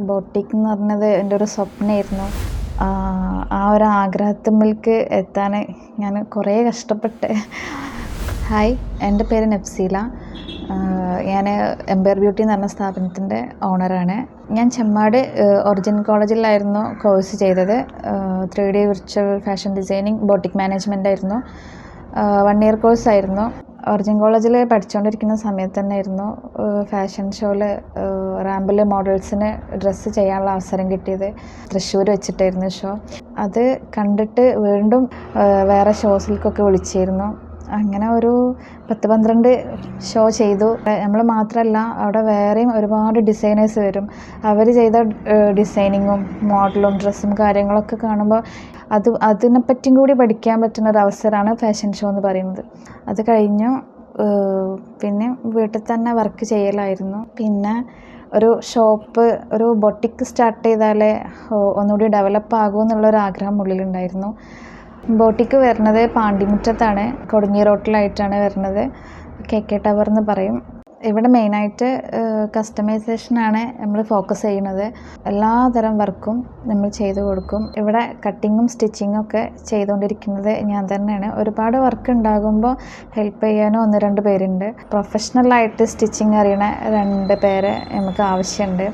Boutique എന്ന് പറഞ്ഞത് എൻ്റെ ഒരു സ്വപ്നമായിരുന്നു. ആ ഒരു ആഗ്രഹത്തിലേക്ക് എത്താൻ ഞാൻ കുറേ കഷ്ടപ്പെട്ട്. ഹായ്, എൻ്റെ പേര് നഫ്സീല. ഞാൻ എംപയർ ബ്യൂട്ടി എന്ന് പറഞ്ഞ സ്ഥാപനത്തിൻ്റെ ഓണറാണ്. ഞാൻ ചെമ്മാട് ഒറിജിൻ കോളേജിലായിരുന്നു കോഴ്സ് ചെയ്തത്. 3D virtual fashion designing, boutique management ആയിരുന്നു. 1 ഇയർ കോഴ്സായിരുന്നു. ഒറിജിൻ കോളേജിൽ പഠിച്ചുകൊണ്ടിരിക്കുന്ന സമയത്ത് തന്നെയായിരുന്നു ഫാഷൻ ഷോയിൽ റാമ്പിൽ മോഡൽസിന് ഡ്രസ്സ് ചെയ്യാനുള്ള അവസരം കിട്ടിയത്. തൃശ്ശൂർ വെച്ചിട്ടായിരുന്നു ഷോ. അത് കണ്ടിട്ട് വീണ്ടും വേറെ ഷോസിലേക്കൊക്കെ വിളിച്ചിരുന്നു. അങ്ങനെ ഒരു 10-12 ഷോ ചെയ്തു. നമ്മൾ മാത്രമല്ല, അവിടെ വേറെയും ഒരുപാട് ഡിസൈനേഴ്സ് വരും. അവർ ചെയ്ത ഡിസൈനിങ്ങും മോഡലും ഡ്രസ്സും കാര്യങ്ങളൊക്കെ കാണുമ്പോൾ അതിനെപ്പറ്റിയും കൂടി പഠിക്കാൻ പറ്റുന്ന ഒരു അവസരമാണ് ഫാഷൻ ഷോ എന്ന് പറയുന്നത്. അത് കഴിഞ്ഞു പിന്നെ വീട്ടിൽ തന്നെ വർക്ക് ചെയ്യലായിരുന്നു. പിന്നെ ഒരു ഷോപ്പ്, ഒരു ബൊട്ടിക്ക് സ്റ്റാർട്ട് ചെയ്താലേ ഒന്നുകൂടി ഡെവലപ്പ് ആകുമെന്നുള്ളൊരു ആഗ്രഹം ഉള്ളിലുണ്ടായിരുന്നു. ബോട്ടിക്ക് വരുന്നത് പാണ്ടിമുറ്റത്താണ്, കൊടുങ്ങി റോട്ടിലായിട്ടാണ് വരുന്നത്. KK ടവർ എന്ന് പറയും. ഇവിടെ മെയിനായിട്ട് കസ്റ്റമൈസേഷനാണ് നമ്മൾ ഫോക്കസ് ചെയ്യുന്നത്. എല്ലാതരം വർക്കും നമ്മൾ ചെയ്തു കൊടുക്കും. ഇവിടെ കട്ടിങ്ങും സ്റ്റിച്ചിങ്ങും ഒക്കെ ചെയ്തുകൊണ്ടിരിക്കുന്നത് ഞാൻ തന്നെയാണ്. ഒരുപാട് വർക്ക് ഉണ്ടാകുമ്പോൾ ഹെൽപ്പ് ചെയ്യാനും 1-2 പേരുണ്ട്. പ്രൊഫഷണലായിട്ട് സ്റ്റിച്ചിങ് അറിയണ 2 പേരെ നമുക്ക് ആവശ്യമുണ്ട്.